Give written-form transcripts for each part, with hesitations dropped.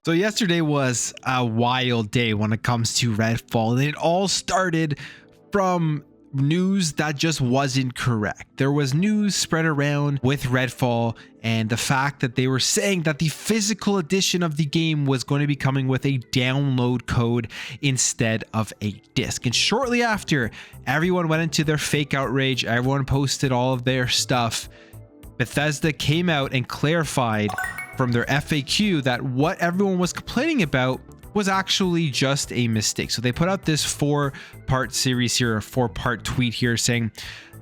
So yesterday was a wild day when it comes to Redfall, and it all started from news that just wasn't correct. There was news spread around with Redfall and the fact that they were saying that the physical edition of the game was going to be coming with a download code instead of a disc. And shortly after, everyone went into their fake outrage, everyone posted all of their stuff. Bethesda came out and clarified from their FAQ that what everyone was complaining about was actually just a mistake. So they put out this 4-part series here, a 4-part tweet here saying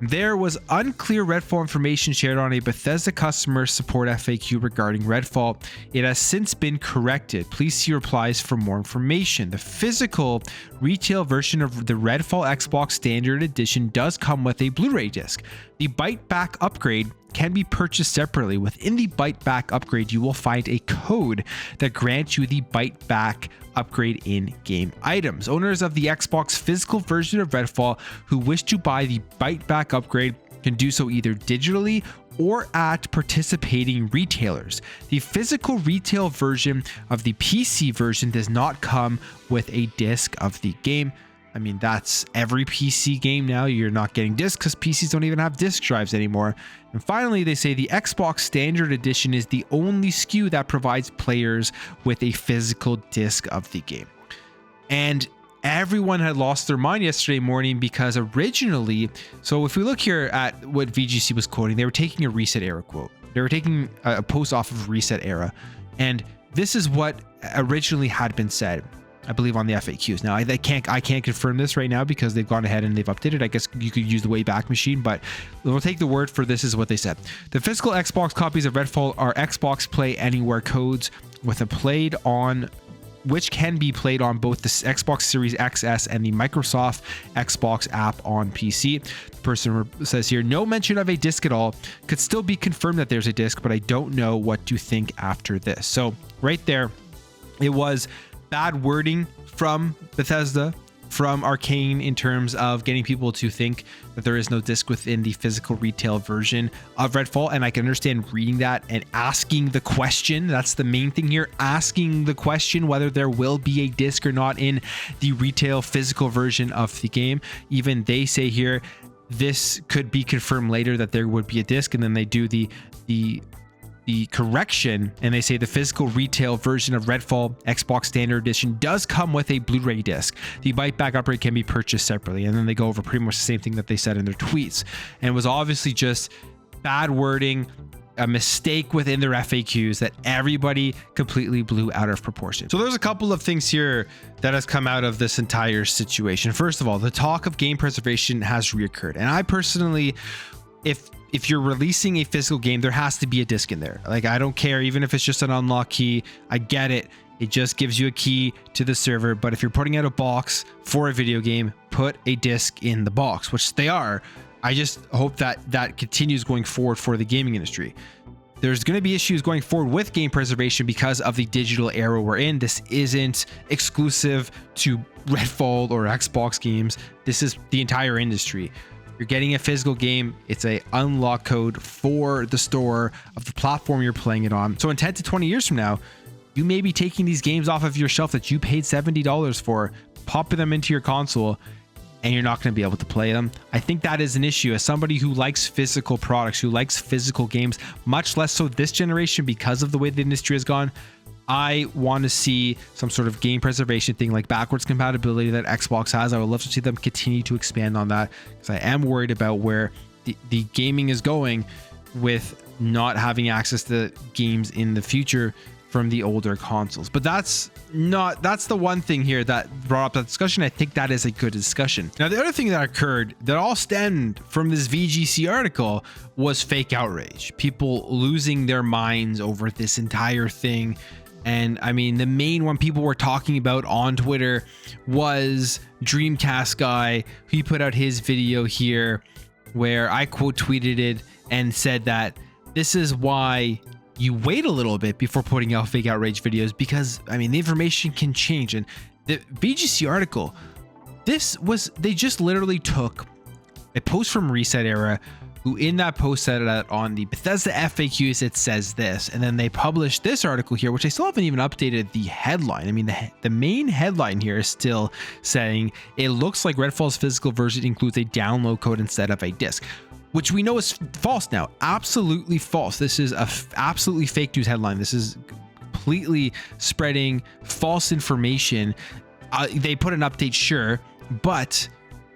there was unclear Redfall information shared on a Bethesda customer support FAQ regarding Redfall. It has since been corrected. Please see replies for more information. The physical retail version of the Redfall Xbox Standard Edition does come with a Blu-ray disc. The Byte Back upgrade can be purchased separately. Within the Byte Back upgrade, you will find a code that grants you the Byte Back upgrade in-game items. Owners of the Xbox physical version of Redfall who wish to buy the Byte Back upgrade can do so either digitally or at participating retailers. The physical retail version of the PC version does not come with a disc of the game. I mean, that's every PC game now. You're not getting discs because PCs don't even have disk drives anymore. And finally, they say the Xbox Standard Edition is the only SKU that provides players with a physical disc of the game. And everyone had lost their mind yesterday morning because originally, so if we look here at what VGC was quoting, they were taking a Reset Era quote. They were taking a post off of Reset Era. And this is what originally had been said, I believe, on the FAQs. Now, I can't confirm this right now because they've gone ahead and they've updated. I guess you could use the Wayback Machine, but we'll take the word for this is what they said. The physical Xbox copies of Redfall are Xbox Play Anywhere codes with a played on, which can be played on both the Xbox Series XS and the Microsoft Xbox app on PC. The person says here, no mention of a disc at all. Could still be confirmed that there's a disc, but I don't know what to think after this. So right there, it was bad wording from Bethesda, from Arcane, in terms of getting people to think that there is no disc within the physical retail version of Redfall. And I can understand reading that and asking the question. That's the main thing here, asking the question whether there will be a disc or not in the retail physical version of the game. Even they say here, this could be confirmed later that there would be a disc, and then they do the correction and they say the physical retail version of Redfall Xbox Standard Edition does come with a Blu-ray disc. The Byte Back upgrade can be purchased separately, and then they go over pretty much the same thing that they said in their tweets. And it was obviously just bad wording, a mistake within their FAQs that everybody completely blew out of proportion. So there's a couple of things here that has come out of this entire situation. First of all, the talk of game preservation has reoccurred, and I personally, if you're releasing a physical game, there has to be a disc in there. Like, I don't care, even if it's just an unlock key. I get it. It just gives you a key to the server. But if you're putting out a box for a video game, put a disc in the box, which they are. I just hope that that continues going forward for the gaming industry. There's going to be issues going forward with game preservation because of the digital era we're in. This isn't exclusive to Redfall or Xbox games. This is the entire industry. You're getting a physical game. It's a unlock code for the store of the platform you're playing it on. So in 10 to 20 years from now, you may be taking these games off of your shelf that you paid $70 for, popping them into your console, and you're not going to be able to play them. I think that is an issue. As somebody who likes physical products, who likes physical games, much less so this generation because of the way the industry has gone, I want to see some sort of game preservation thing like backwards compatibility that Xbox has. I would love to see them continue to expand on that, because I am worried about where the gaming is going with not having access to games in the future from the older consoles. But that's the one thing here that brought up that discussion. I think that is a good discussion. Now, the other thing that occurred that all stemmed from this VGC article was fake outrage. People losing their minds over this entire thing. And I mean, the main one people were talking about on Twitter was Dreamcast Guy. He put out his video here where I quote tweeted it and said that this is why you wait a little bit before putting out fake outrage videos, because I mean, the information can change. And the VGC article, they just literally took a post from Reset Era, who in that post said that on the Bethesda FAQs it says this, and then they published this article here, which I still haven't even updated the headline. I mean, the main headline here is still saying it looks like Redfall's physical version includes a download code instead of a disc, which we know is false now. Absolutely false. This is a absolutely fake news headline. This is completely spreading false information. They put an update, sure, but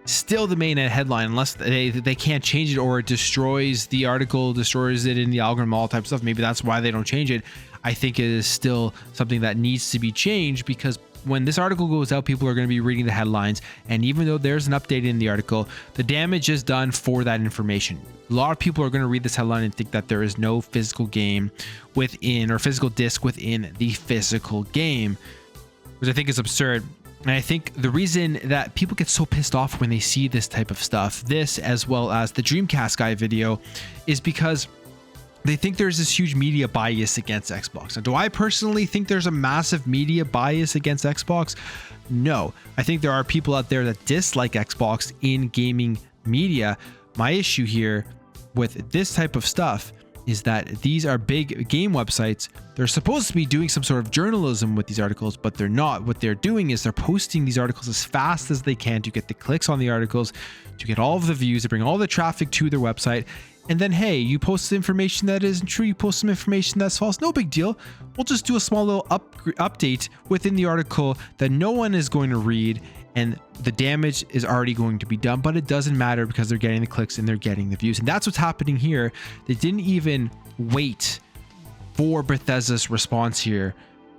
still the main headline, unless they can't change it or it destroys the article, destroys it in the algorithm, all types of stuff. Maybe that's why they don't change it. I think it is still something that needs to be changed, because when this article goes out, people are going to be reading the headlines, and even though there's an update in the article, the damage is done for that information. A lot of people are going to read this headline and think that there is no physical game within, or physical disc within the physical game, which I think is absurd. And I think the reason that people get so pissed off when they see this type of stuff, this as well as the Dreamcast guy video, is because they think there's this huge media bias against Xbox. Now, do I personally think there's a massive media bias against Xbox? No. I think there are people out there that dislike Xbox in gaming media. My issue here with this type of stuff is that these are big game websites. They're supposed to be doing some sort of journalism with these articles, but they're not. What they're doing is they're posting these articles as fast as they can to get the clicks on the articles, to get all of the views, to bring all the traffic to their website. And then, hey, you post information that isn't true, you post some information that's false, no big deal. We'll just do a small little update within the article that no one is going to read, and the damage is already going to be done, but it doesn't matter because they're getting the clicks and they're getting the views. And that's what's happening here. They didn't even wait for Bethesda's response here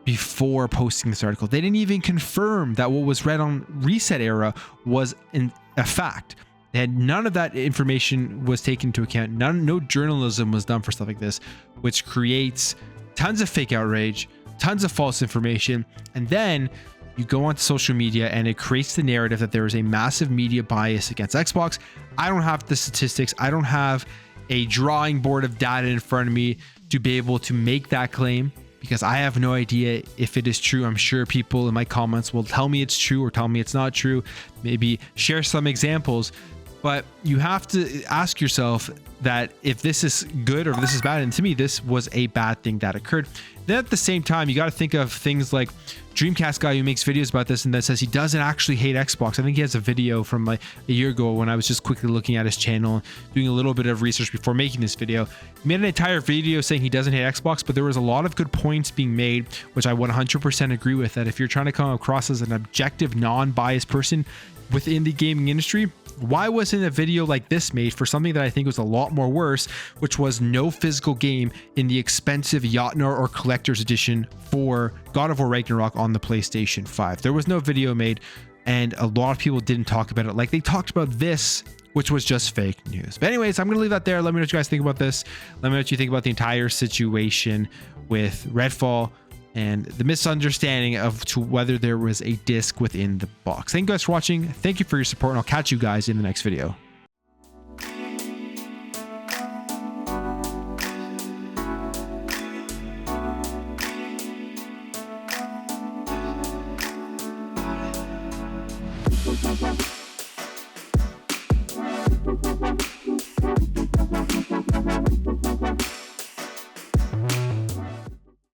before posting this article. They didn't even confirm that what was read on Reset Era was a fact. And none of that information was taken into account. No journalism was done for stuff like this, which creates tons of fake outrage, tons of false information. And then you go onto social media and it creates the narrative that there is a massive media bias against Xbox. I don't have the statistics. I don't have a drawing board of data in front of me to be able to make that claim, because I have no idea if it is true. I'm sure people in my comments will tell me it's true or tell me it's not true, maybe share some examples. But you have to ask yourself that if this is good or if this is bad. And to me, this was a bad thing that occurred. Then at the same time, you got to think of things like Dreamcast guy who makes videos about this and that says he doesn't actually hate Xbox. I think he has a video from like a year ago when I was just quickly looking at his channel, doing a little bit of research before making this video. He made an entire video saying he doesn't hate Xbox, but there was a lot of good points being made, which I 100% agree with, that if you're trying to come across as an objective, non-biased person within the gaming industry, why wasn't a video like this made for something that I think was a lot more worse, which was no physical game in the expensive Jotnar or Collector's Edition for God of War Ragnarok on the PlayStation 5? There was no video made, and a lot of people didn't talk about it like they talked about this, which was just fake news. But anyways, I'm going to leave that there. Let me know what you guys think about this. Let me know what you think about the entire situation with Redfall and the misunderstanding of to whether there was a disc within the box. Thank you guys for watching. Thank you for your support, and I'll catch you guys in the next video. Bye.